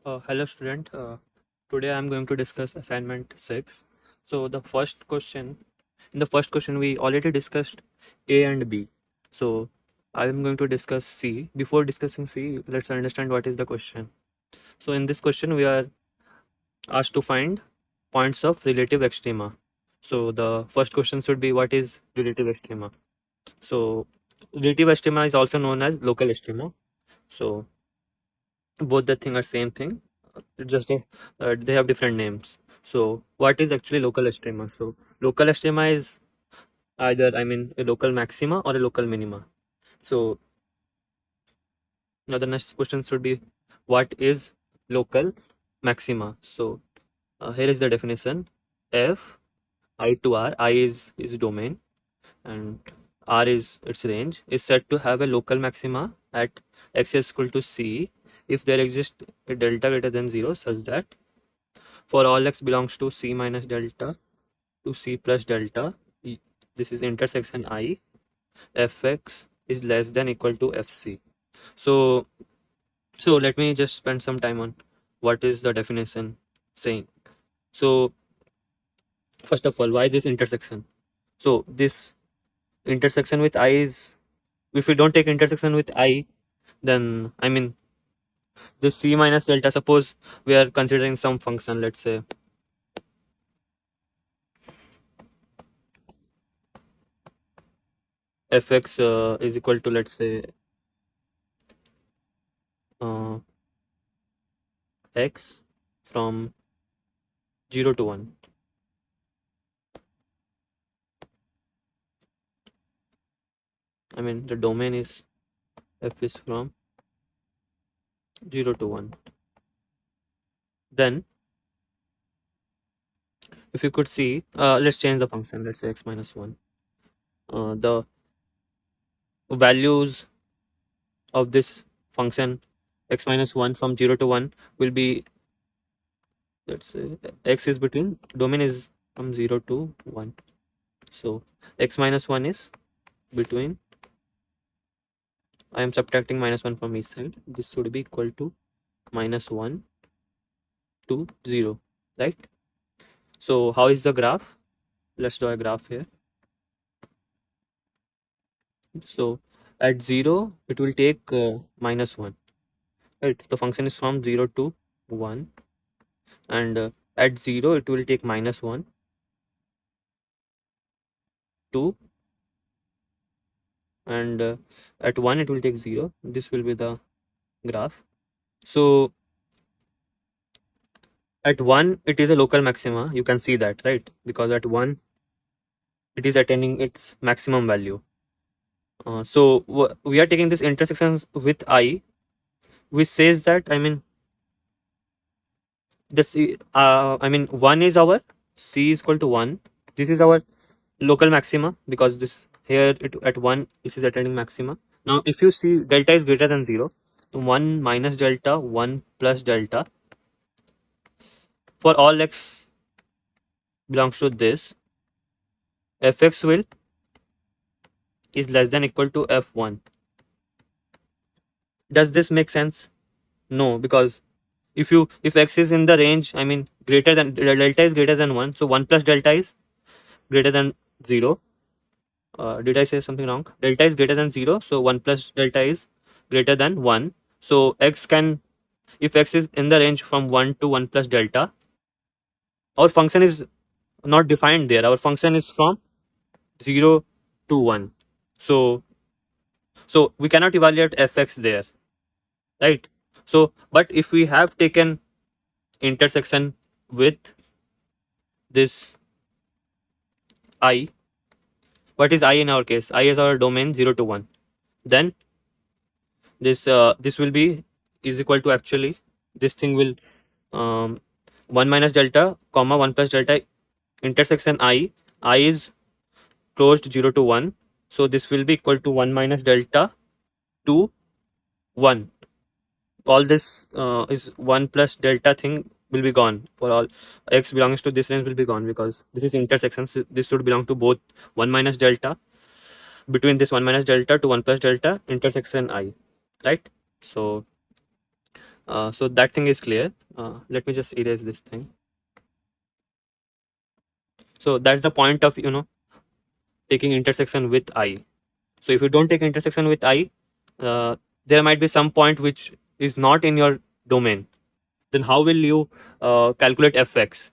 Hello student. Today I am going to discuss assignment 6. So in the first question we already discussed A and B. So I am going to discuss C. Before discussing C, let's understand what is the question. So in this question we are asked to find points of relative extrema. So the first question should be, what is relative extrema? So relative extrema is also known as local extrema. So both the thing are same thing, just they have different names. So what is actually local extrema? So local extrema is either, a local maxima or a local minima. So now the next question should be, what is local maxima? So here is the definition. F I to R, I is domain and R is its range, is said to have a local maxima at x is equal to C if there exists a delta greater than 0 such that for all x belongs to C minus delta to C plus delta, this is intersection I, fx is less than equal to fc. So let me just spend some time on what is the definition saying. So first of all, why this intersection? So this intersection with I is, if we don't take intersection with I, then this C minus delta, suppose we are considering some function, let's say fx is equal to, let's say uh, x from 0 to 1. The domain is f is from 0 to 1. Then if you could see, let's change the function, let's say x minus 1. The values of this function x minus 1 from 0 to 1 will be, let's say x is between, domain is from 0 to 1. So x minus 1 is between, I am subtracting minus 1 from each side, this should be equal to minus 1 to 0, right? So how is the graph? Let's draw a graph here. So at 0 it will take minus 1, right? The function is from 0 to 1, and at 0 it will take minus 1, 2, and at 1 it will take 0. This will be the graph. So at 1 it is a local maxima, you can see that, right? Because at 1 it is attaining its maximum value. So we are taking this intersections with I, which says that, this 1 is our C is equal to 1. This is our local maxima, because this here at 1 this is attaining maxima. Now if you see delta is greater than 0, 1 minus delta, 1 plus delta, for all x belongs to this, fx will is less than equal to f1. Does this make sense? No, because if x is in the range, greater than, delta is greater than 1, so 1 plus delta is greater than 0. Did I say something wrong? Delta is greater than 0, so 1 plus delta is greater than 1. So if x is in the range from 1 to 1 plus delta, our function is not defined there. Our function is from 0 to 1. So we cannot evaluate fx there, right? So but if we have taken intersection with this I, what is I in our case? I is our domain 0 to 1. Then this will be is equal to, actually this thing will 1 minus delta comma 1 plus delta intersection I is closed 0 to 1, so this will be equal to 1 minus delta to 1. All this is 1 plus delta thing will be gone. For all x belongs to this range will be gone, because this is intersection, so this should belong to both 1 minus delta, between this 1 minus delta to 1 plus delta intersection I, right? So So that thing is clear. Let me just erase this thing. So that's the point of taking intersection with I. So if you don't take intersection with I, there might be some point which is not in your domain. Then how will you calculate fx,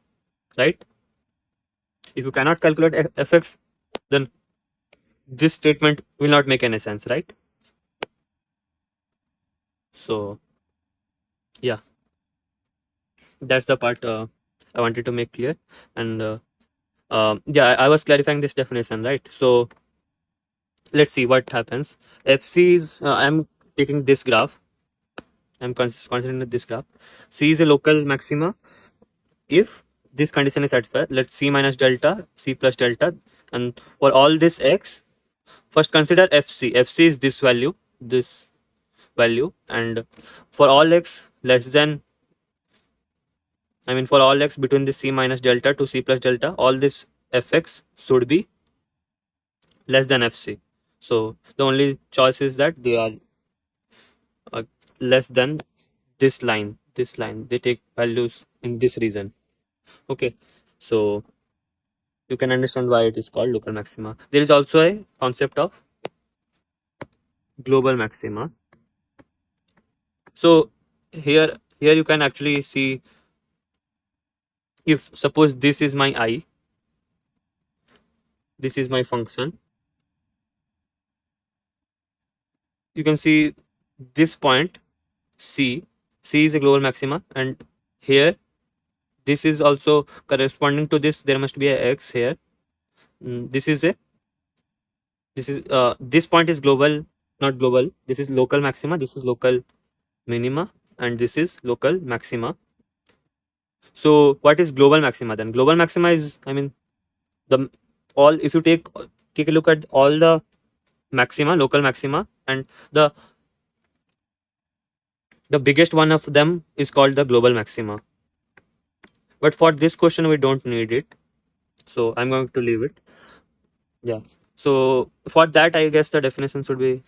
right? If you cannot calculate fx, then this statement will not make any sense, right? So yeah, that's the part I wanted to make clear. And yeah, I was clarifying this definition, right? So let's see what happens. FC is I'm taking this graph. I'm considering this graph. C is a local maxima if this condition is satisfied. Let's C minus delta, C plus delta, and for all this x, first consider FC. FC is this value, and for all x less than, I mean for all x between this C minus delta to C plus delta, all this fx should be less than FC. So the only choice is that they are uh, less than this line. They take values in this region. Okay, so you can understand why it is called local maxima. There is also a concept of global maxima. So here you can actually see, if suppose this is my I, this is my function, you can see this point C. C is a global maxima, and here this is also corresponding to this. There must be a x here. This point is global, not global. This is local maxima. This is local minima, and this is local maxima. So what is global maxima then? Global maxima is, I mean, the all, if you take a look at all the maxima, local maxima, and the biggest one of them is called the global maxima. But for this question we don't need it, so I'm going to leave it. Yeah, so for that I guess the definition should be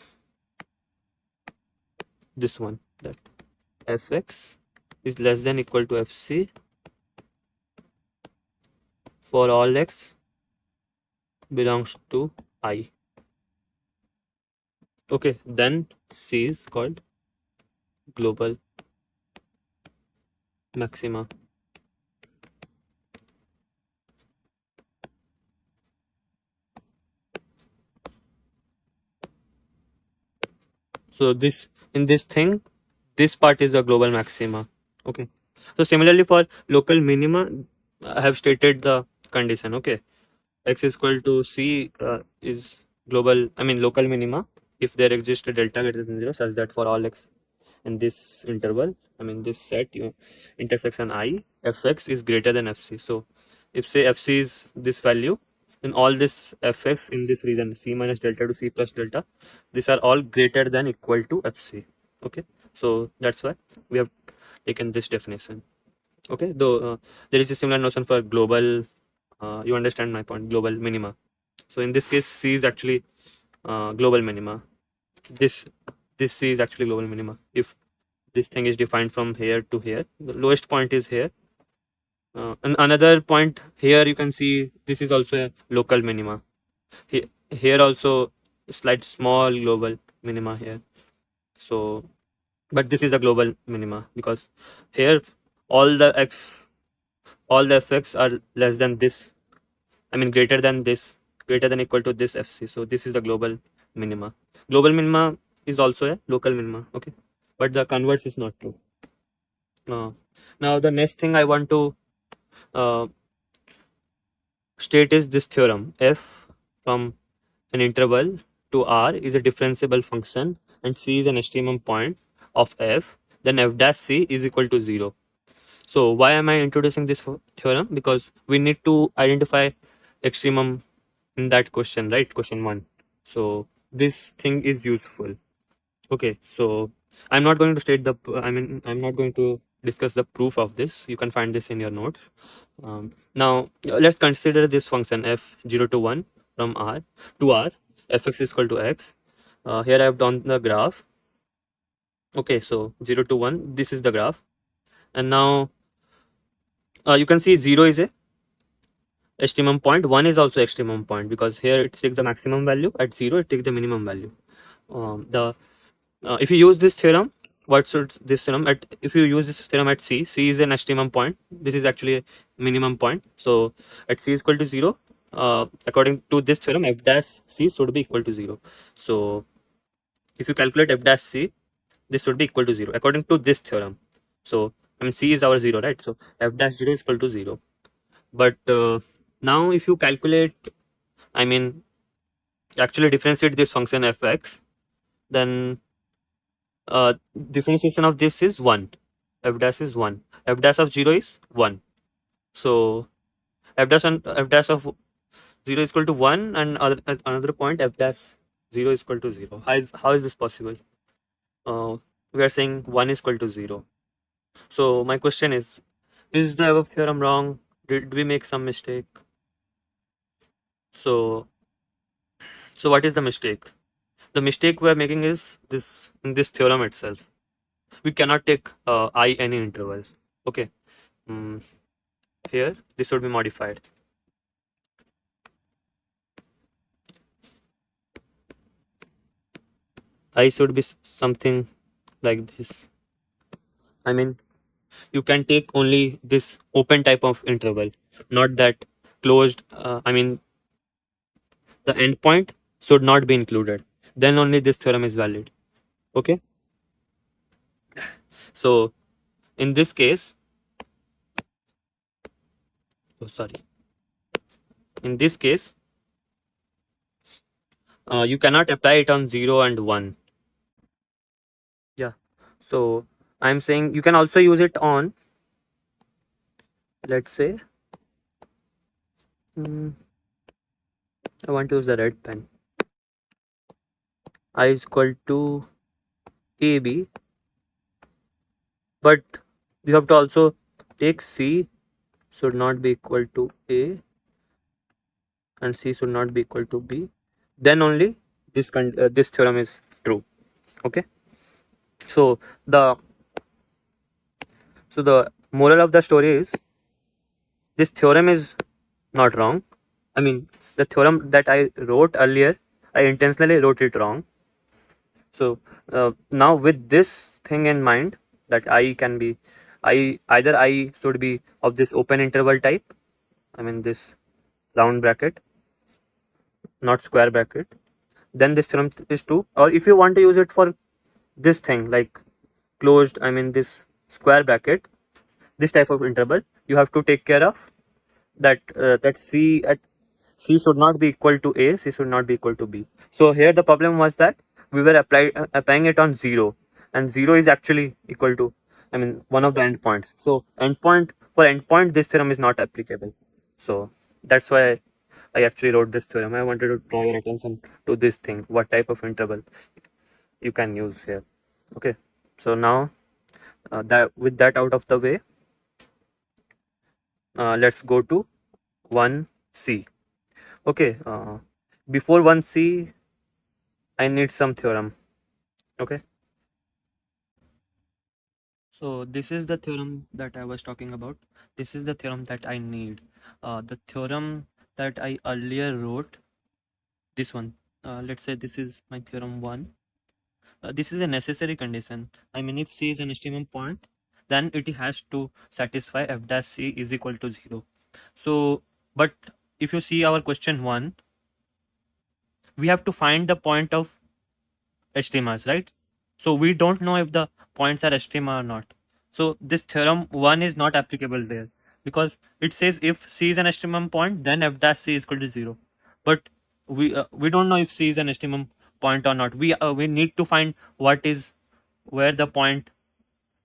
this one, that fx is less than equal to fc for all x belongs to I. Okay, then C is called global maxima. So this, in this thing, this part is the global maxima. Okay, so similarly for local minima, I have stated the condition. Okay, x is equal to C is global, I mean local minima if there exists a delta greater than 0 such that for all x in this interval, I mean this set, intersection I, fx is greater than fc. So if say fc is this value, then all this fx in this region C minus delta to C plus delta, these are all greater than equal to fc. Okay, so that's why we have taken this definition. Okay, though there is a similar notion for global, you understand my point, global minima. So in this case C is actually global minima. This C is actually global minima if this thing is defined from here to here. The lowest point is here, and another point here you can see this is also a local minima. Here also slight small global minima here. So but this is a global minima because here all the fx are less than this, I mean greater than this, greater than equal to this fc. So this is the global minima. Global minima is also a local minima. Okay, but the converse is not true. Now the next thing I want to uh, state is this theorem: f from an interval to r is a differentiable function and c is an extremum point of f, then f dash c is equal to 0. So why am I introducing this theorem? Because we need to identify extremum in that question, right? Question 1. So this thing is useful. Okay, so I'm not going to state the, I mean, I'm not going to discuss the proof of this. You can find this in your notes. Now, let's consider this function f0 to 1 from r to r, fx is equal to x. Here I have done the graph. Okay, so 0 to 1, this is the graph. And now you can see 0 is a extremum point, 1 is also extremum point, because here it takes the maximum value, at 0 it takes the minimum value. The If you use this theorem, what should this theorem at, if you use this theorem at C is an extremum point, this is actually a minimum point. So at C is equal to 0, according to this theorem, f dash C should be equal to 0. So if you calculate f dash C, this should be equal to 0 according to this theorem. So I mean, C is our 0, right? So f dash 0 is equal to 0. But now if you calculate, I mean, actually differentiate this function fx, then differentiation of this is 1. F dash is 1. F dash of 0 is 1. So f dash of 0 is equal to 1, and at another point f dash 0 is equal to 0. How is this possible? We are saying 1 is equal to 0. So my question is the above theorem wrong? Did we make some mistake? So what is the mistake? The mistake we are making is this, in this theorem itself. We cannot take I any intervals. Okay. Here this should be modified. I should be something like this. I mean, you can take only this open type of interval, not that closed. I mean, the endpoint should not be included. Then only this theorem is valid. Okay. So in this case, oh sorry, in this case, you cannot apply it on 0 and 1. Yeah. So I'm saying you can also use it on, let's say, I want to use the red pen. I is equal to AB, but you have to also take C should not be equal to A and C should not be equal to B. Then only this theorem is true. Okay. So the moral of the story is this theorem is not wrong. I mean, the theorem that I wrote earlier, I intentionally wrote it wrong. So now with this thing in mind, that I can be, either I should be of this open interval type, I mean this round bracket, not square bracket, then this theorem is true. Or if you want to use it for this thing like closed, I mean this square bracket, this type of interval, you have to take care of that that C should not be equal to A, C should not be equal to B. So here the problem was that we were applying it on 0, and 0 is actually equal to, I mean, one of the endpoints. So endpoint this theorem is not applicable. So that's why I actually wrote this theorem. I wanted to draw your attention to this thing, what type of interval you can use here. Okay, so now that with that out of the way, let's go to 1C. Okay, before 1C, I need some theorem. Okay. So this is the theorem that I was talking about. This is the theorem that I need. The theorem that I earlier wrote, this one. Let's say this is my theorem 1. This is a necessary condition. I mean, if C is an extremum point, then it has to satisfy f dash C is equal to 0. So, but if you see our question 1, we have to find the point of extremas, right? So we don't know if the points are extrema or not. So this theorem 1 is not applicable there, because it says if C is an extremum point, then f dash C is equal to 0. But we don't know if C is an extremum point or not. We need to find where the point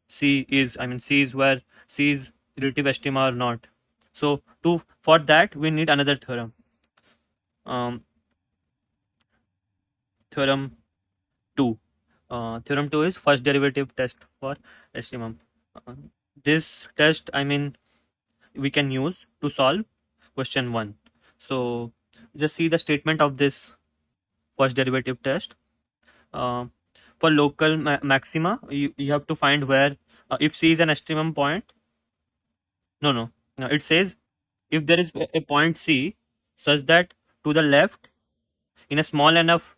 C is. I mean, C is where C is relative extrema or not. So for that we need another theorem. Theorem 2. Theorem 2 is first derivative test for extremum. This test, I mean, we can use to solve question 1. So just see the statement of this first derivative test. for local maxima, you have to find where if C is an extremum point. No, it says if there is a point C such that to the left in a small enough.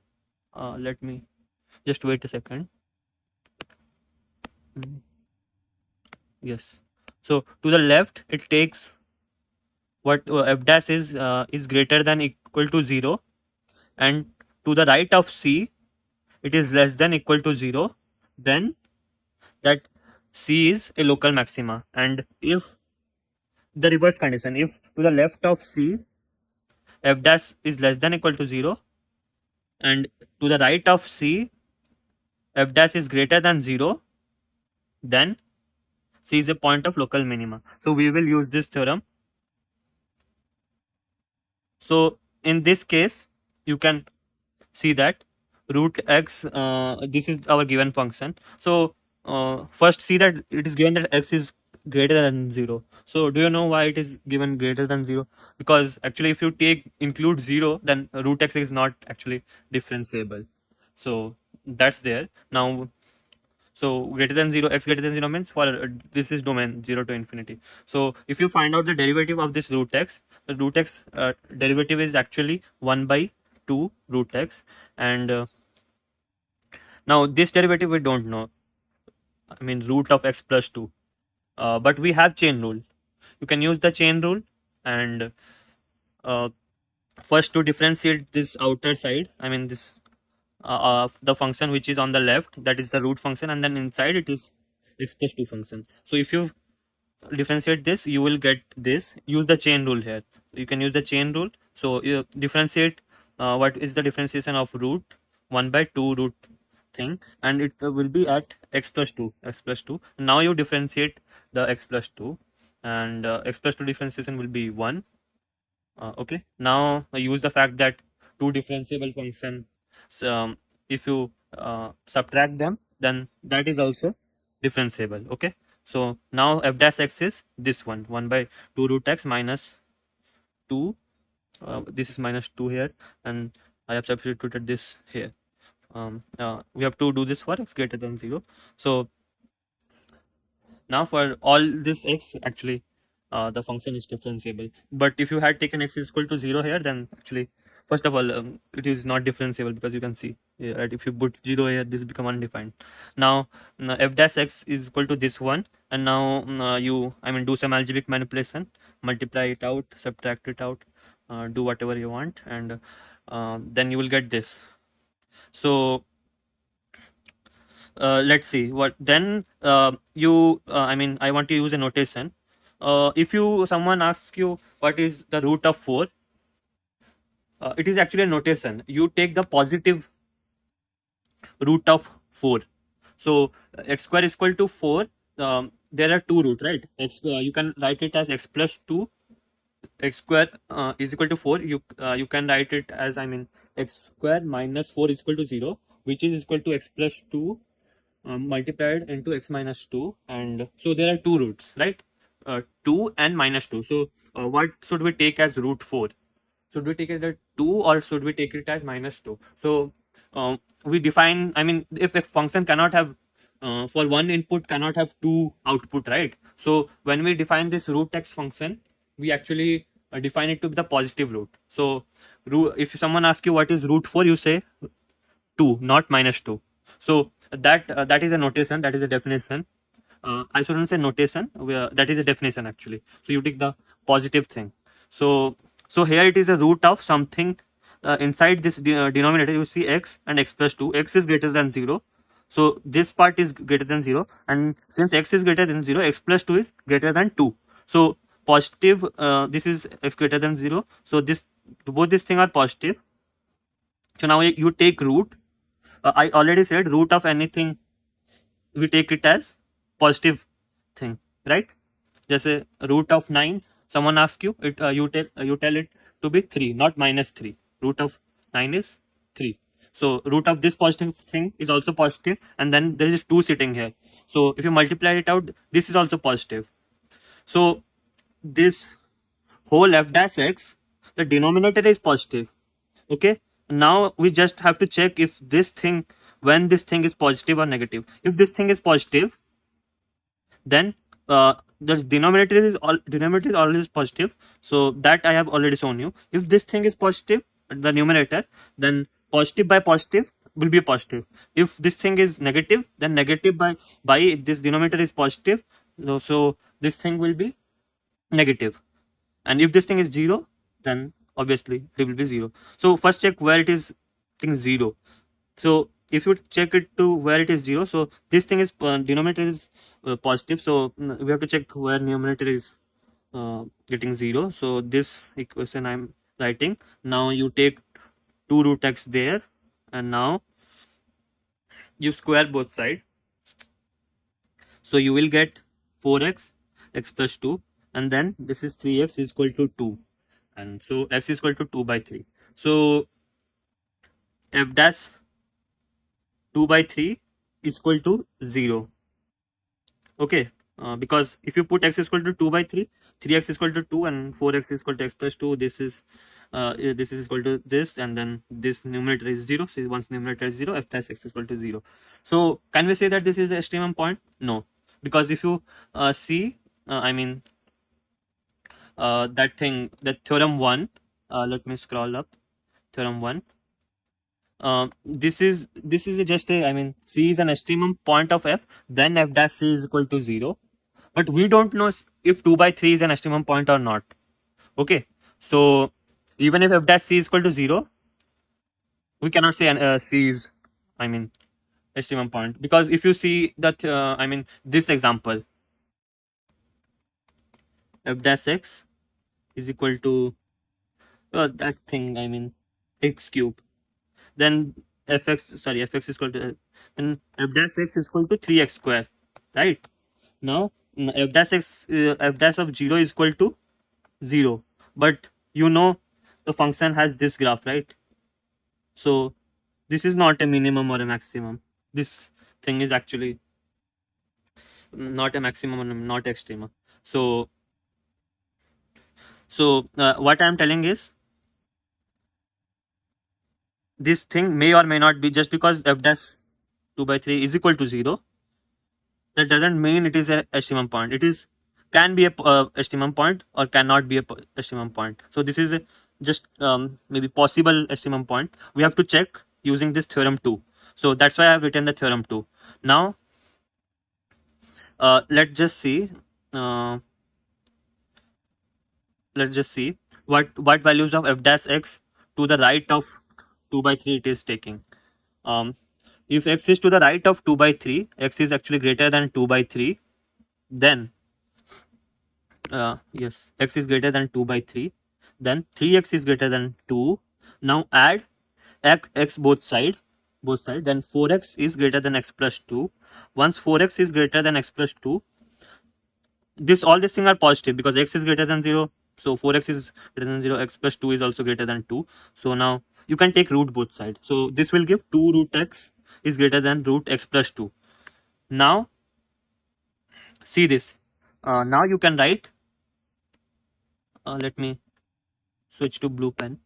Let me just wait a second. Mm, yes. So to the left, it takes what f dash is greater than equal to 0, and to the right of C, it is less than equal to 0. Then that C is a local maxima. And if the reverse condition, if to the left of C, f dash is less than equal to 0, and to the right of C, f dash is greater than 0, then C is a point of local minima. So we will use this theorem. So in this case, you can see that root x, this is our given function. So first see that it is given that x is greater than 0. So do you know why it is given greater than 0? Because actually if you take include 0, then root x is not actually differentiable. So that's there. Now, so greater than 0, x greater than 0 means for this is domain 0 to infinity. So if you find out the derivative of this root x, the root x derivative is actually 1 by 2 root x. And now this derivative we don't know. I mean root of x plus 2. But we have chain rule. You can use the chain rule, and first to differentiate this outer side, I mean this the function which is on the left, that is the root function, and then inside it is x plus 2 function. So if you differentiate this, you will get this. Use the chain rule here. You can use the chain rule. So you differentiate what is the differentiation of root 1 by 2 root thing, and it will be at x plus 2. Now you differentiate the x plus 2, and x plus 2 differentiation will be 1. Okay, now I use the fact that two differentiable function, if you subtract them, then that is also differentiable. Okay, so now f dash x is this one, 1 by 2 root x minus 2. This is minus 2 here, and I have substituted this here. We have to do this for x greater than 0. So now for all this x, actually the function is differentiable. But if you had taken x is equal to 0 here, then actually first of all it is not differentiable, because you can see here, right, if you put 0 here, this become undefined. Now f dash x is equal to this one, and now you, I mean, do some algebraic manipulation, multiply it out, subtract it out, do whatever you want, and then you will get this. So let's see what then you I mean, I want to use a notation. If you someone asks you what is the root of 4, it is actually a notation. You take the positive root of 4. So x square is equal to 4. There are two roots, right? You can write it as x plus 2. X square is equal to 4. You can write it as, I mean, x square minus 4 is equal to 0, which is equal to x plus 2 multiplied into x minus 2. And so there are two roots, right? 2 and minus 2. So what should we take as root 4? Should we take it as 2, or should we take it as minus 2? So we define, I mean, if a function cannot have for one input cannot have two output, right? So when we define this root x function, we actually define it to be the positive root. So if someone asks you what is root 4, you say 2, not minus 2. So that is a notation, that is a definition. I shouldn't say notation, that is a definition actually. So you take the positive thing. So here it is a root of something. Inside this denominator, you see x and x plus 2. X is greater than 0. So this part is greater than 0. And since x is greater than 0, x plus 2 is greater than 2. So positive, this is x greater than 0. So both these things are positive. So now you take root. I already said root of anything, we take it as positive thing, right? Just a root of 9, someone asks you, you tell it to be 3, not minus 3. Root of 9 is 3. So root of this positive thing is also positive, and then there is 2 sitting here. So if you multiply it out, this is also positive. So this whole f dash x, the denominator is positive. Okay, now we just have to check if this thing when this thing is positive or negative. If this thing is positive, then the denominator is always positive. So that I have already shown you. If this thing is positive, the numerator, then positive by positive will be positive. If this thing is negative, then negative by this denominator is positive, so this thing will be negative. And if this thing is 0, then obviously it will be 0. So first check where it is thing 0. So if you check it to where it is 0, so this thing is denominator is positive, so we have to check where numerator is getting 0. So this equation I'm writing. Now you take 2 root x there, and now you square both sides. So you will get 4x x plus 2, and then this is 3x is equal to 2, and so x is equal to 2 by 3. So f dash 2 by 3 is equal to 0. Okay, because if you put x is equal to 2 by 3, 3x is equal to 2, and 4x is equal to x plus 2, this is equal to this, and then this numerator is 0. So once numerator is 0, f dash x is equal to 0. So can we say that this is the extremum point? No, because if you see, I mean, that thing, that theorem 1, let me scroll up. Theorem 1, this is just a, I mean, c is an extremum point of f, then f dash c is equal to 0. But we don't know if 2 by 3 is an extremum point or not. Okay, so even if f dash c is equal to 0, we cannot say c is, I mean, extremum point, because if you see that, I mean, this example, f dash x is equal to that thing, I mean, x cube, then fx is equal to, then f dash x is equal to 3x square, right? Now f dash x, f dash of 0 is equal to 0, but you know the function has this graph, right? So this is not a minimum or a maximum. This thing is actually not a maximum or not extremum. So what I am telling is, this thing may or may not be, just because f dash 2 by 3 is equal to 0, that doesn't mean it is a extremum point. It is, can be a extremum point or cannot be a extremum point. So this is a, just maybe possible extremum point. We have to check using this theorem 2. So that's why I have written the theorem 2. Now let's just see what values of f dash x to the right of 2 by 3 it is taking. If x is to the right of 2 by 3, x is actually greater than 2 by 3, then yes, x is greater than 2 by 3, then 3x is greater than 2. Now add x both side, then 4x is greater than x plus 2. Once 4x is greater than x plus 2, this, all these things are positive because x is greater than 0. So 4x is greater than 0, x plus 2 is also greater than 2. So now you can take root both sides. So this will give 2 root x is greater than root x plus 2. Now see this. Now you can write, let me switch to blue pen.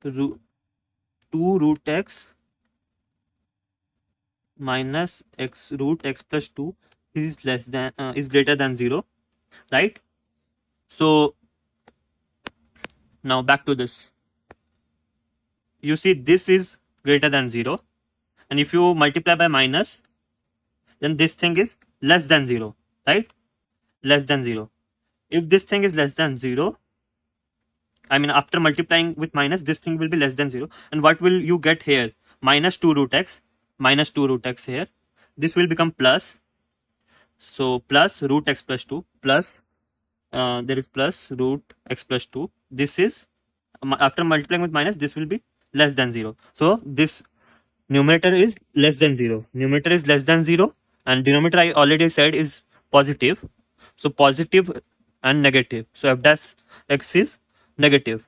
2 root x minus x root x plus 2 is less than is greater than 0, right? So now back to this. You see this is greater than 0, and if you multiply by minus, then this thing is less than 0, right? Less than 0. If this thing is less than 0, I mean, after multiplying with minus, this thing will be less than 0. And what will you get here? Minus 2 root x, minus 2 root x here. This will become plus. So plus root x plus 2 plus, there is plus root x plus 2. This is, after multiplying with minus, this will be less than 0. So this numerator is less than 0. Numerator is less than 0, and denominator I already said is positive. So positive and negative. So f dash x is negative.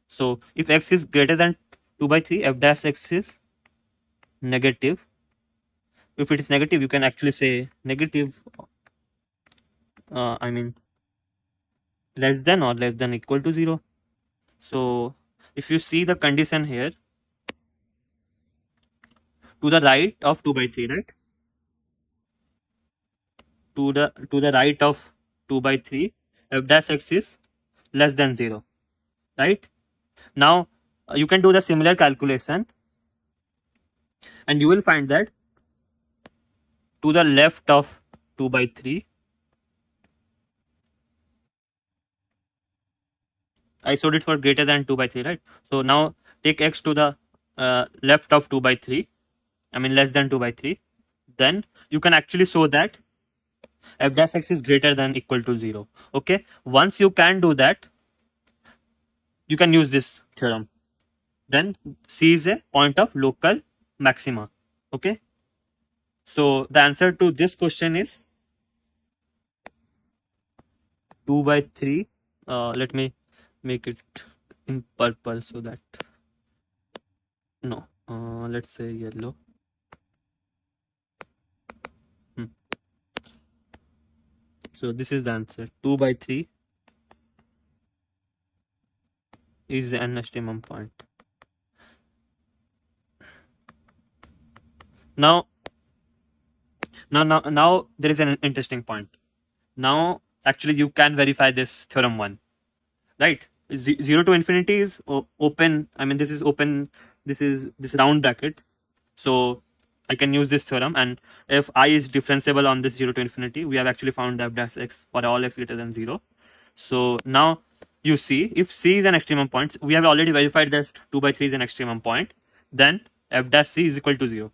So if x is greater than 2 by 3, f dash x is negative. If it is negative, you can actually say negative, I mean, less than or less than equal to 0. So if you see the condition here, to the right of 2 by 3, right? To the right of 2 by 3, f dash x is less than 0, right? Now you can do the similar calculation, and you will find that to the left of 2 by 3, I showed it for greater than 2 by 3, right? So now take x to the left of 2 by 3, I mean less than 2 by 3, then you can actually show that f dash x is greater than equal to 0. Okay, once you can do that, you can use this theorem. Then C is a point of local maxima. Okay, so the answer to this question is 2 by 3. Let me make it in purple so that, no, let's say yellow. Hmm. So this is the answer. 2 by 3 is an extremum point. Now, now there is an interesting point. Now, actually, you can verify this theorem 1, right? 0 to infinity is open. I mean, this is open. This is this round bracket. So I can use this theorem, and if I is differentiable on this 0 to infinity, we have actually found f dash x for all x greater than 0. So now you see, if C is an extremum point, we have already verified that 2 by 3 is an extremum point, then f dash C is equal to 0.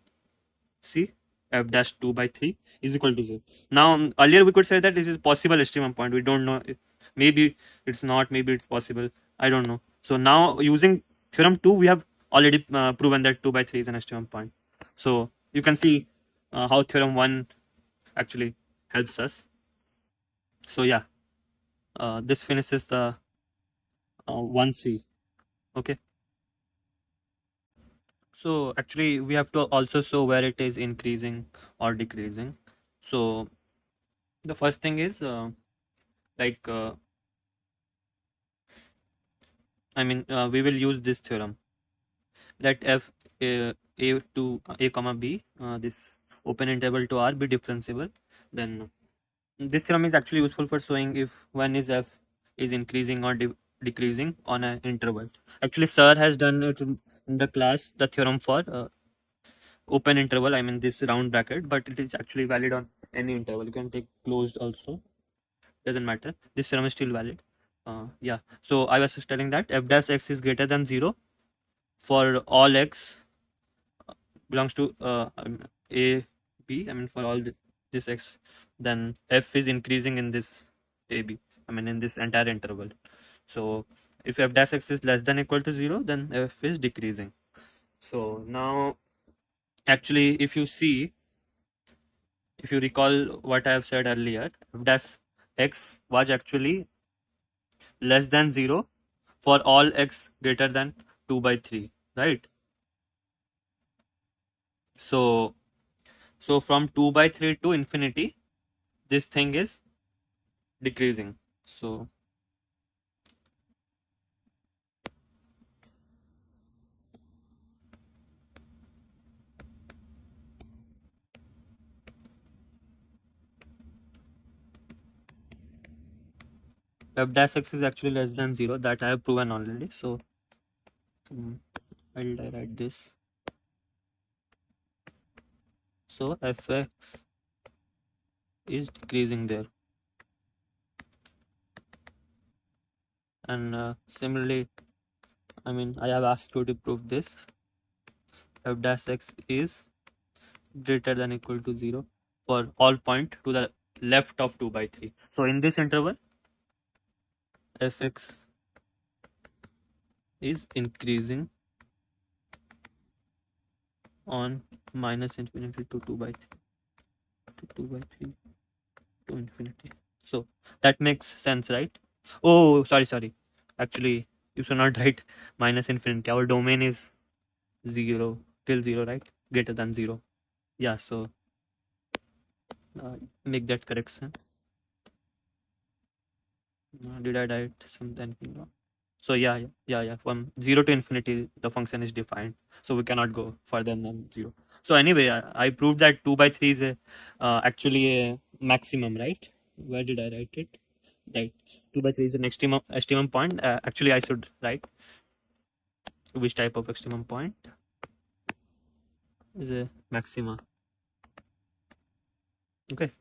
See, f dash 2 by 3 is equal to 0. Now, earlier we could say that this is possible extremum point. We don't know. Maybe it's not, maybe it's possible. I don't know. So now using theorem 2, we have already proven that 2 by 3 is an extremum point. So you can see how theorem 1 actually helps us. So yeah, this finishes the 1C. Okay. So actually we have to also show where it is increasing or decreasing. So the first thing is like we will use this theorem. Let f a to a comma b, this open interval to R, be differentiable. Then this theorem is actually useful for showing if one is f is increasing or decreasing on an interval. Actually, sir has done it in the class, the theorem for open interval, I mean this round bracket, but it is actually valid on any interval. You can take closed also, doesn't matter. This theorem is still valid. Yeah, so I was just telling that f dash x is greater than 0 for all x belongs to a b, I mean for all this x, then f is increasing in this a b, I mean in this entire interval. So if f dash x is less than equal to 0, then f is decreasing. So now actually if you see, if you recall what I have said earlier, f dash x was actually less than 0 for all x greater than 2 by 3, right? So from 2 by 3 to infinity, this thing is decreasing. So f dash x is actually less than 0, that I have proven already. So I'll write this. So fx is decreasing there, and similarly, I mean I have asked you to prove this. F dash x is greater than equal to 0 for all point to the left of 2 by 3. So in this interval, fx is increasing on minus infinity to 2 by 3 to 2 by 3 to infinity. So that makes sense, right? Oh, sorry. Actually, you should not write minus infinity. Our domain is 0 till 0, right? Greater than 0. Yeah, so make that correction. Did I write something wrong? So yeah. From 0 to infinity, the function is defined. So we cannot go further than 0. So anyway, I proved that 2 by 3 is actually a maximum, right? Where did I write it? Right. 2 by 3 is an extremum point. Actually, I should write which type of extremum point is a maxima. Okay.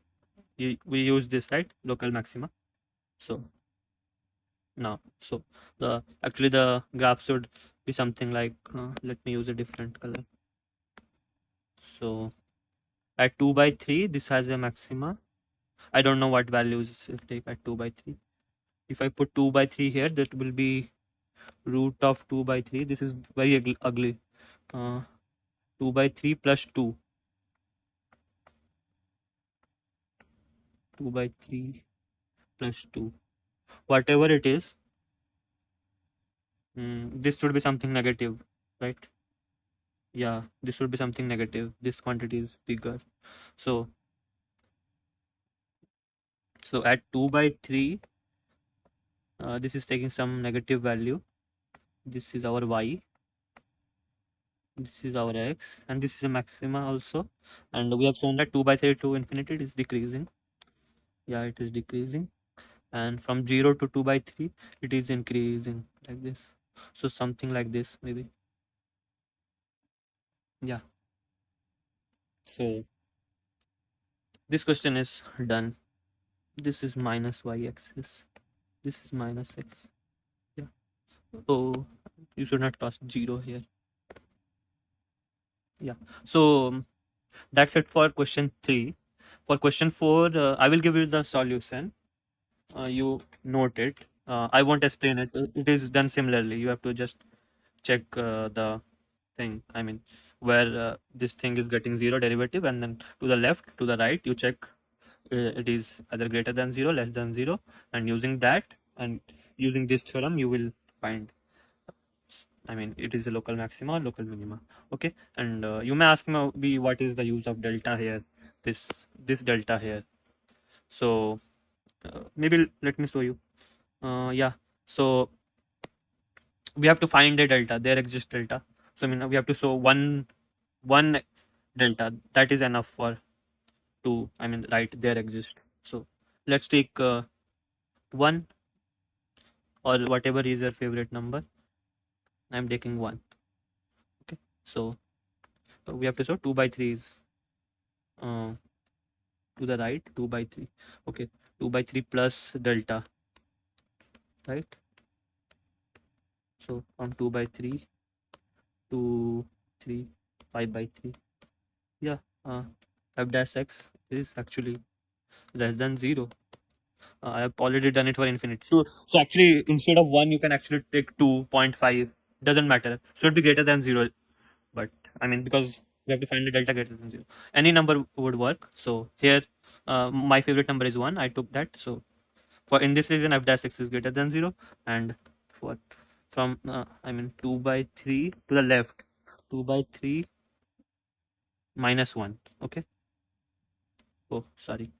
We use this, right? Local maxima. So now, so the graph should be something like, let me use a different color. So at 2 by 3, this has a maxima. I don't know what values it will take at 2 by 3. If I put 2 by 3 here, that will be root of 2 by 3. This is very ugly. 2 by 3 plus 2. 2 by 3 plus 2. Whatever it is, this should be something negative, right? Yeah, this should be something negative. This quantity is bigger. So at 2 by 3, this is taking some negative value. This is our y, this is our x, and this is a maxima also. And we have shown that 2 by 3 to infinity, it is decreasing. Yeah, it is decreasing. And from 0 to 2 by 3, it is increasing like this. So something like this maybe. Yeah. So this question is done. This is minus y axis. This is minus x. Yeah. Oh, you should not cross 0 here. Yeah. So that's it for question 3. For question 4, I will give you the solution. You note it. I won't explain it. It is done similarly. You have to just check the thing. I mean, where this thing is getting 0 derivative, and then to the left, to the right, you check it is either greater than 0, less than 0, and using that and using this theorem, you will find. I mean, it is a local maxima or local minima. Okay, and you may ask me what is the use of delta here, this delta here. So maybe let me show you. Yeah, so we have to find a delta. There exists delta. So I mean, we have to show one delta. That is enough for to. I mean, right there exists. So let's take one or whatever is your favorite number. I'm taking one. Okay, so we have to show 2 by 3 is uh, to the right, 2 by 3. Okay, 2 by 3 plus delta, right? So from 2 by 3 to 3, 5 by 3. Yeah, f dash x is actually less than 0. I have already done it for infinity. So actually, instead of 1, you can actually take 2.5. Doesn't matter. Should be greater than 0. But I mean, because we have to find the delta greater than 0. Any number would work. So here, my favorite number is 1. I took that. So for in this region, f dash x is greater than 0. And for from, I mean, 2 by 3 to the left, 2 by 3 minus 1. Okay. Oh, sorry.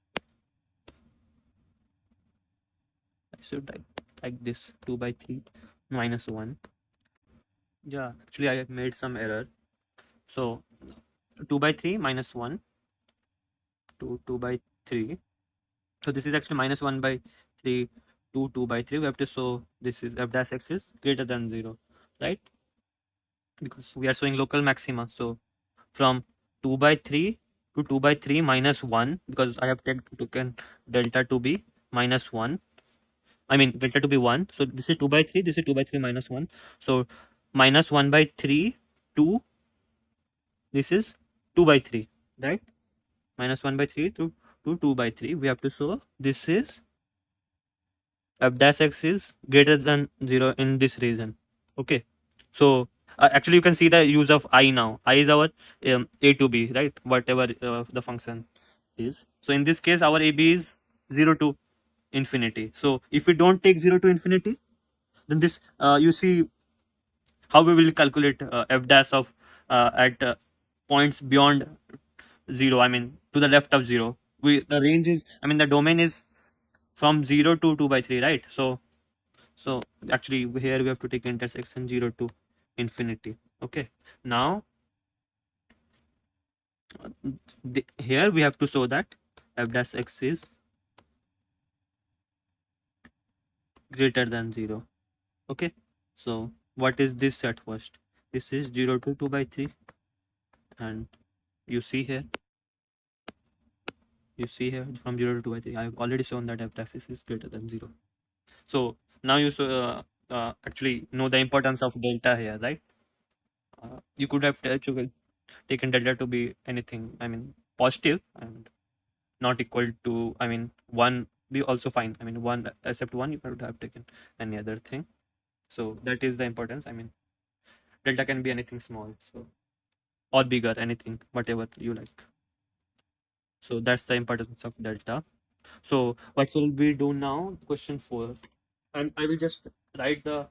I should like this 2 by 3 minus 1. Yeah, actually, I have made some error. So 2 by 3 minus 1 to 2 by 3. So this is actually minus 1 by 3 to 2 by 3. We have to show this is f dash x is greater than 0, right? Because we are showing local maxima. So from 2 by 3 to 2 by 3 minus 1, because I have taken delta to be minus 1. I mean, delta to be 1. So this is 2 by 3. This is 2 by 3 minus 1. So minus 1 by 3 to this is 2 by 3, right? Minus 1 by 3 to 2 by 3. We have to show this is f dash x is greater than 0 in this region. Okay. So actually, you can see the use of I now. I is our a to b, right? Whatever the function is. So in this case, our ab is 0 to infinity. So if we don't take 0 to infinity, then this you see how we will calculate f dash of at points beyond 0. I mean, to the left of 0. The range is, I mean, the domain is from 0 to 2 by 3, right? So So actually here we have to take intersection 0 to infinity. Okay, now here we have to show that f dash x is greater than 0. Okay, so what is this at first? This is 0 to 2 by 3, and you see here from 0 to 2 by 3 I have already shown that f dash x is greater than 0. So now you actually know the importance of delta here, right? You could have taken delta to be anything, I mean positive and not equal to, I mean 1 be also fine, I mean 1 except 1 you could have taken any other thing. So that is the importance, I mean delta can be anything small, so or bigger, anything whatever you like. So that's the importance of delta. So what will we do now? Question 4, and I will just write the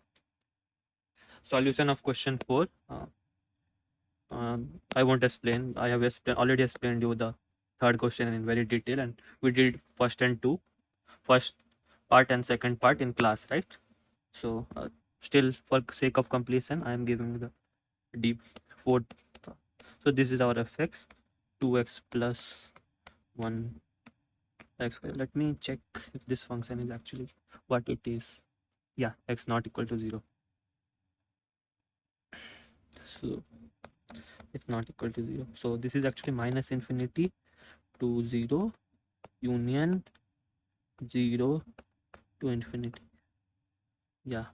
solution of question 4. I won't explain. I have already explained you the third question in very detail, and we did first part and second part in class, right? So still, for sake of completion, I am giving the deep fourth. So this is our fx, 2x plus 1 x. Let me check if this function is actually what it is. Yeah, x not equal to 0. So it's not equal to 0. So this is actually minus infinity to 0 union 0 to infinity. Yeah.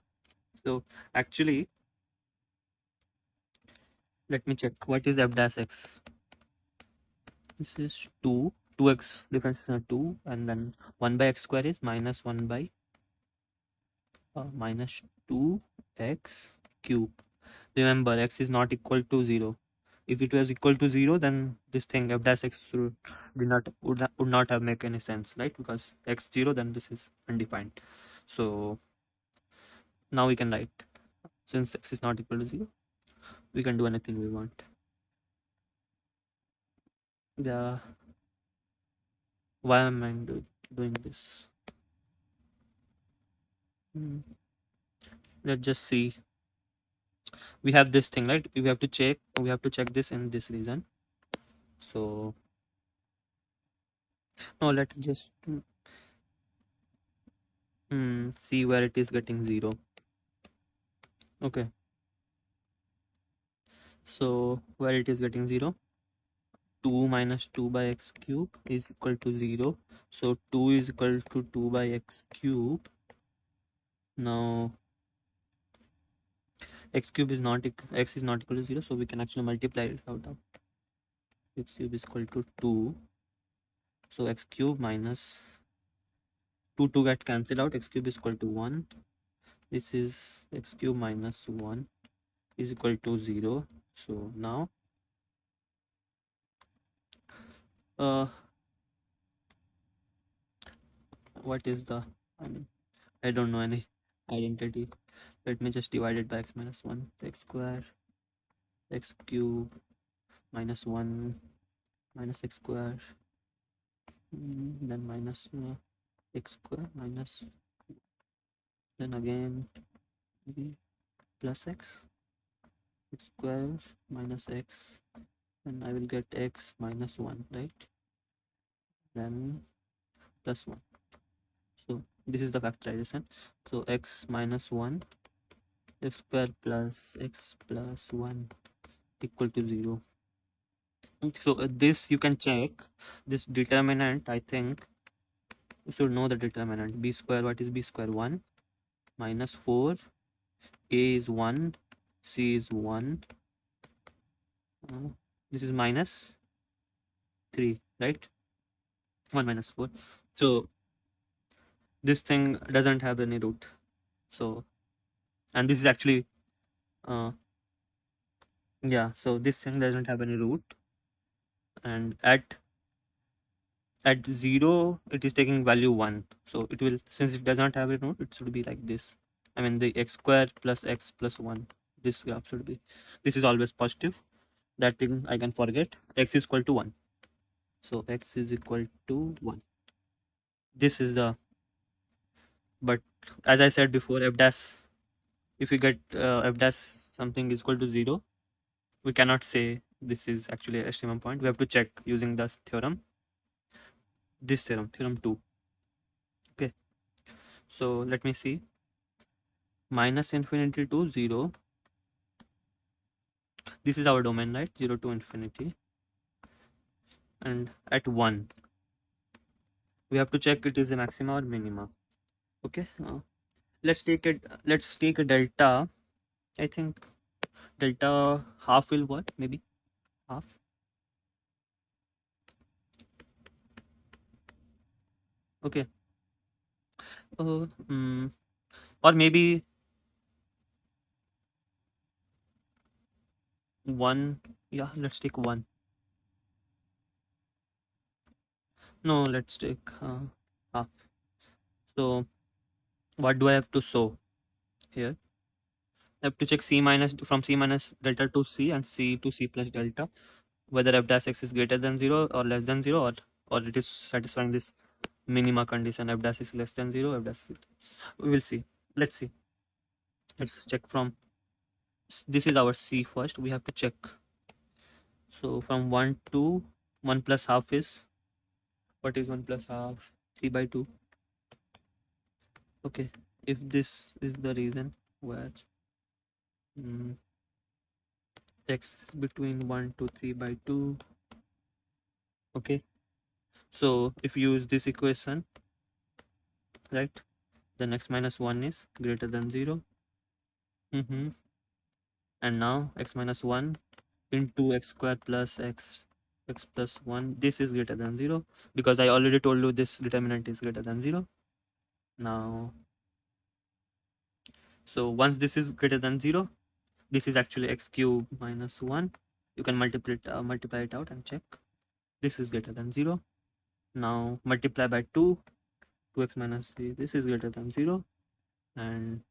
So actually, let me check what is f dash x. This is 2. 2x differences are 2, and then 1 by x square is minus 1 by minus 2x cube. Remember, x is not equal to 0. If it was equal to 0, then this thing f dash x would not have make any sense, right? Because x 0, then this is undefined. So now we can write, since x is not equal to 0, we can do anything we want. Yeah. Why am I doing this? Let's just see. We have this thing, right? We have to check this in this region. So no, let's just see where it is getting 0. Okay, so where it is getting 0, 2 minus 2 by x cube is equal to 0. So 2 is equal to 2 by x cube. Now x cube is not x is not equal to 0, so we can actually multiply it out. X cube is equal to 2. So x cube minus 2 get cancelled out, x cube is equal to 1. This is x cube minus 1 is equal to 0. So now what is the, I mean I don't know any identity. Let me just divide it by x minus 1, x square, x cube minus 1 minus x square, then minus x square minus, then again plus x square minus x, and I will get x minus 1, right? Then plus 1. So this is the factorization. So x minus 1 x square plus x plus 1 equal to 0. So this you can check. This determinant, I think you should know the determinant. B square, what is b square? 1 minus 4, a is 1, c is 1, this is minus 3, right? 1 minus 4. So this thing doesn't have any root. So, and this is actually yeah, so this thing doesn't have any root, and at 0 it is taking value 1. So it will, since it does not have a root, it should be like this. I mean the x square plus x plus 1, this graph should be, this is always positive. That thing I can forget. X is equal to 1. So x is equal to 1. This is the But as I said before, f dash, if we get f dash something is equal to 0, we cannot say this is actually a extremum point. We have to check using this theorem, theorem 2. Okay, so let me see. Minus infinity to 0, this is our domain, right? 0 to infinity. And at 1, we have to check it is a maxima or minima. Okay, let's take a delta. I think delta half will work, maybe half. Okay, uh, mm, or maybe 1. Yeah, let's take 1. No, let's take half. So what do I have to show here? I have to check c minus from c minus delta to c and c to c plus delta, whether f dash x is greater than 0 or less than 0, or it is satisfying this minima condition. F dash is less than 0, f dash is, we will see. Let's see. Let's check from this is our c first. We have to check. So from 1 to 1 plus half is, what is 1 plus half? 3 by 2. Okay, if this is the reason where x between 1 to 3 by 2. Okay, so if you use this equation, right, then x minus 1 is greater than 0. And now x minus 1 into x square plus x plus 1, this is greater than 0, because I already told you this determinant is greater than 0. Now, so once this is greater than 0, this is actually x cube minus 1. You can multiply it out and check. This is greater than 0. Now multiply by 2, 2x minus 3, this is greater than 0. And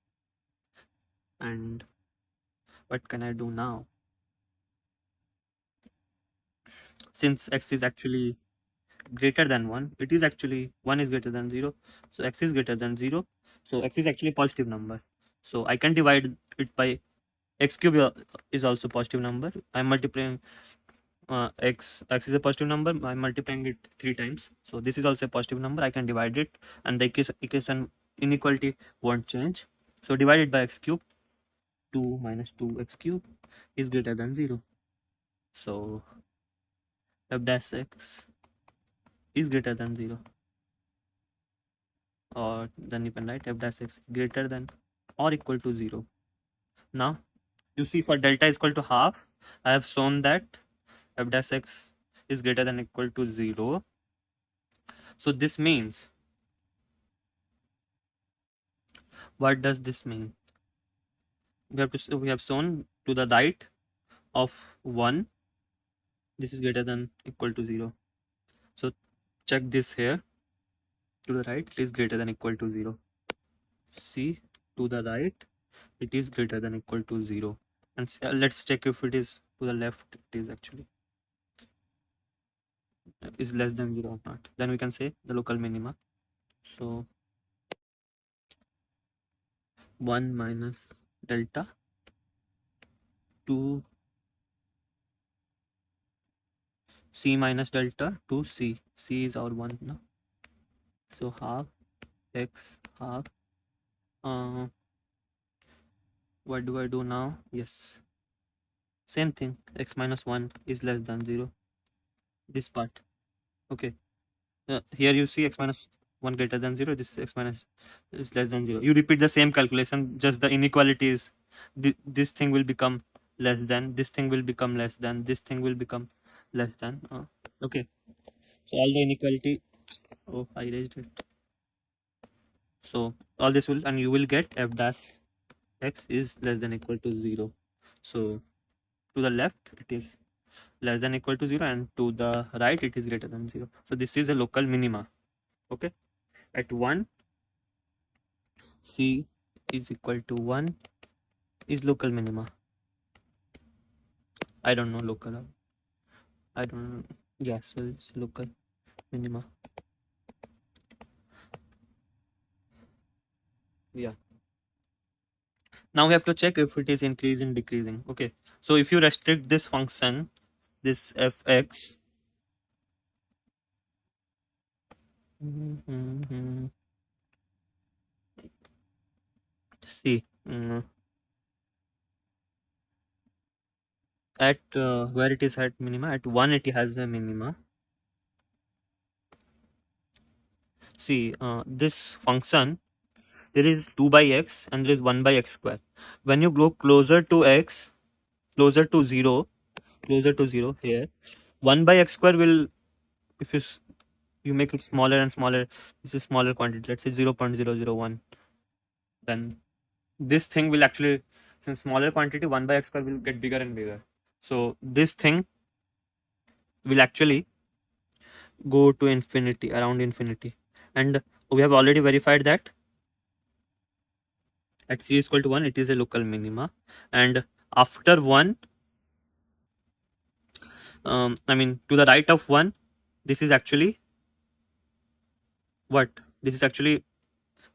what can I do now? Since x is actually greater than 1, it is actually 1 is greater than 0, so x is greater than 0, so x is actually a positive number, so I can divide it by x cube is also positive number. I'm multiplying x is a positive number, I'm multiplying it 3 times, so this is also a positive number. I can divide it and the equation inequality won't change, so divided by x cube, 2 minus 2x cube is greater than 0, so f dash x is greater than 0, or then you can write f dash x is greater than or equal to 0. Now you see, for delta is equal to half, I have shown that f dash x is greater than equal to 0. So this means, what does this mean? We have shown to the right of 1, this is greater than equal to 0. So check this here, to the right it is greater than equal to 0. See, to the right it is greater than equal to 0. And let's check if it is to the left, it is actually is less than 0 or not. Then we can say the local minima. So 1 minus delta 2 c minus delta to c. C is our 1 now. So half x half. What do I do now? Yes, same thing. X minus 1 is less than 0. This part. Okay. Here you see x minus 1 greater than 0. This x minus is less than 0. You repeat the same calculation, just the inequalities. This thing will become less than, this thing will become less than, this thing will become less than. Okay. So all the inequality. Oh, I erased it. So all this will, and you will get f dash x is less than equal to 0. So to the left it is less than equal to 0, and to the right it is greater than 0. So this is a local minima. Okay. At 1, c is equal to 1 is local minima. I don't know local. I don't know. Yeah, so it's local minima. Yeah. Now we have to check if it is increasing, decreasing. Okay. So if you restrict this function, this fx, mm-hmm. See, at where it is at minima, at 1 it has a minima. See, this function, there is 2 by x and there is 1 by x square. When you go closer to x, closer to 0, here, 1 by x square will, if you make it smaller and smaller, this is smaller quantity, let's say 0.001, then this thing will actually, since smaller quantity, 1 by x square will get bigger and bigger. So this thing will actually go to infinity, around infinity. And we have already verified that at c is equal to 1, it is a local minima. And after 1, I mean, to the right of 1, this is actually what? This is actually,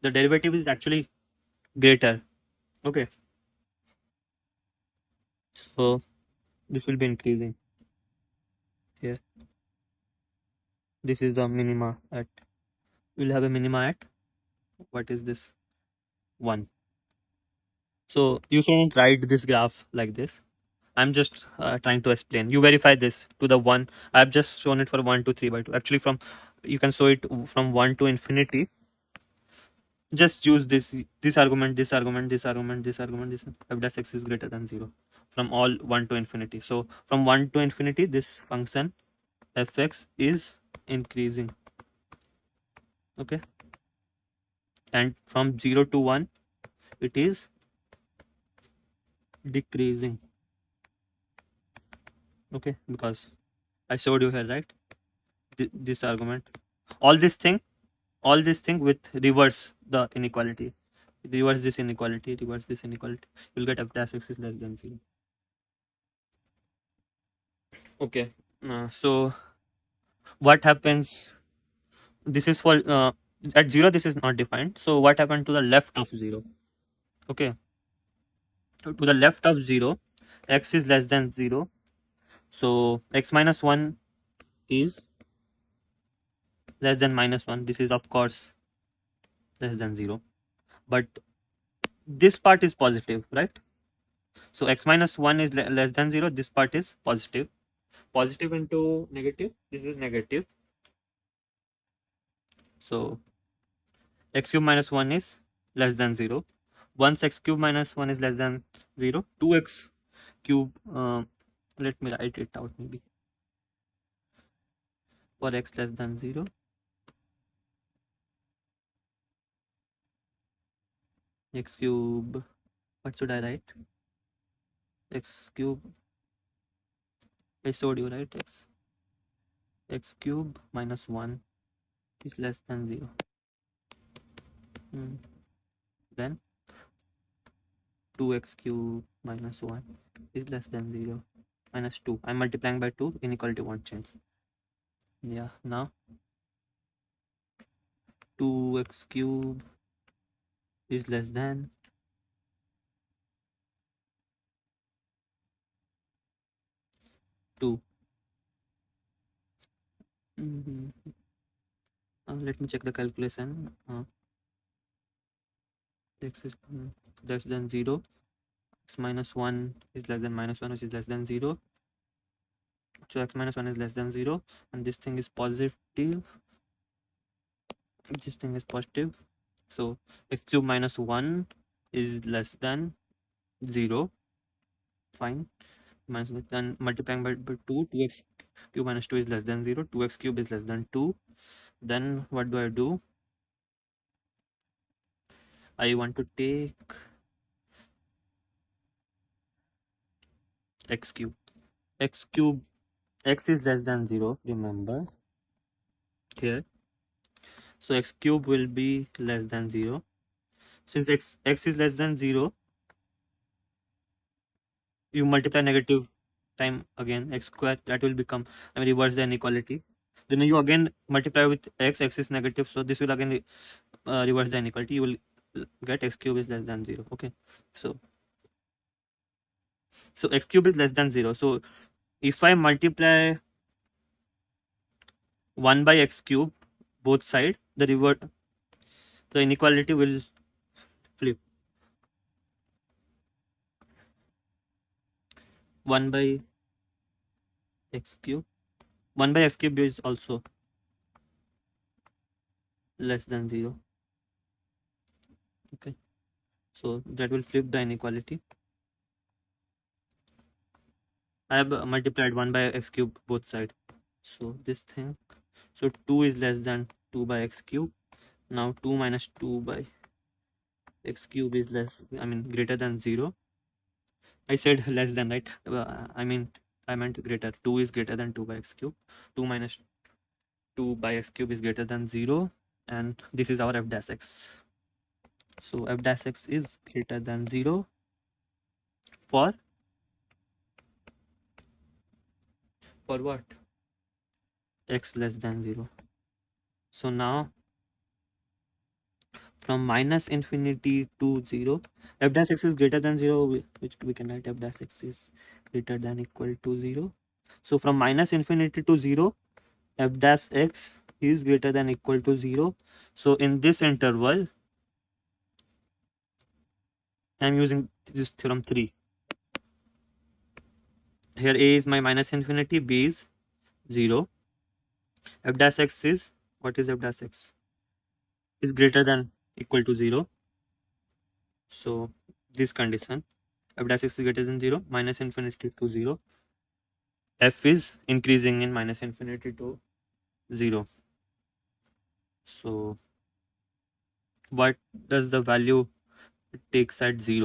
the derivative is actually greater. Okay. So this will be increasing here. This is the minima at, we'll have a minima at, what is this? 1. So you shouldn't write this graph like this. I'm just trying to explain. You verify this to the 1. I've just shown it for 1 to 3 by 2. Actually, from, you can show it from 1 to infinity. Just use this argument, this argument, this argument, this argument, this f dash x is greater than 0 from all 1 to infinity. So from 1 to infinity, this function fx is increasing. Okay. And from 0 to 1, it is decreasing. Okay, because I showed you here, right? This argument, all this thing with reverse the inequality, reverse this inequality, you'll get f dash x is less than 0. Okay. So what happens, this is for at 0, this is not defined. So what happened to the left of 0? Okay, to the left of 0, x is less than 0, so x minus 1 is less than minus 1. This is of course less than 0, but this part is positive, right? So x minus 1 is less than 0, this part is positive. Positive into negative, this is negative. So x cube minus 1 is less than 0. Once x cube minus 1 is less than 0, 2x cube, let me write it out maybe. For x less than 0, x cube, what should I write? X cube, I showed you, right? X cube minus 1 is less than 0. Then 2x cube minus 1 is less than 0. Minus 2. I'm multiplying by 2. Inequality won't change. Yeah, now 2x cube is less than 2. Let me check the calculation. X is less than 0. X minus 1 is less than minus 1, which is less than 0. So x minus 1 is less than 0, and this thing is positive. This thing is positive. So x cube minus 1 is less than 0. Fine. Minus, then multiplying by 2, 2x cube minus 2 is less than 0. 2x cube is less than 2. Then what do? I want to take x cube. X cube, x is less than 0, remember here. So x cube will be less than 0. Since x is less than 0, you multiply negative time again, x square, that will become, I mean, reverse the inequality. Then you again multiply with x is negative, so this will again reverse the inequality. You will get x cube is less than 0. Okay, so x cube is less than 0. So if I multiply 1 by x cube both side, the inequality will flip. 1 by x cube 1 by x cube is also less than 0. Okay, so that will flip the inequality. I have multiplied 1 by x cube both side, so this thing, so 2 is less than 2 by x cube. Now 2 minus 2 by x cube is greater than 0. I said less than, right? I meant greater. 2 is greater than 2 by x cube. 2 minus 2 by x cube is greater than 0, and this is our f dash x. So f dash x is greater than 0 for what? X less than 0. So now from minus infinity to 0, f dash x is greater than 0, which we can write f dash x is greater than equal to 0. So from minus infinity to 0, f dash x is greater than equal to 0. So in this interval, I'm using this theorem 3. Here a is my minus infinity, b is 0. F dash x is, what is f dash x? Is greater than equal to 0. So this condition, f dash x is greater than 0, minus infinity to 0. F is increasing in minus infinity to 0. So what does the value it takes at 0?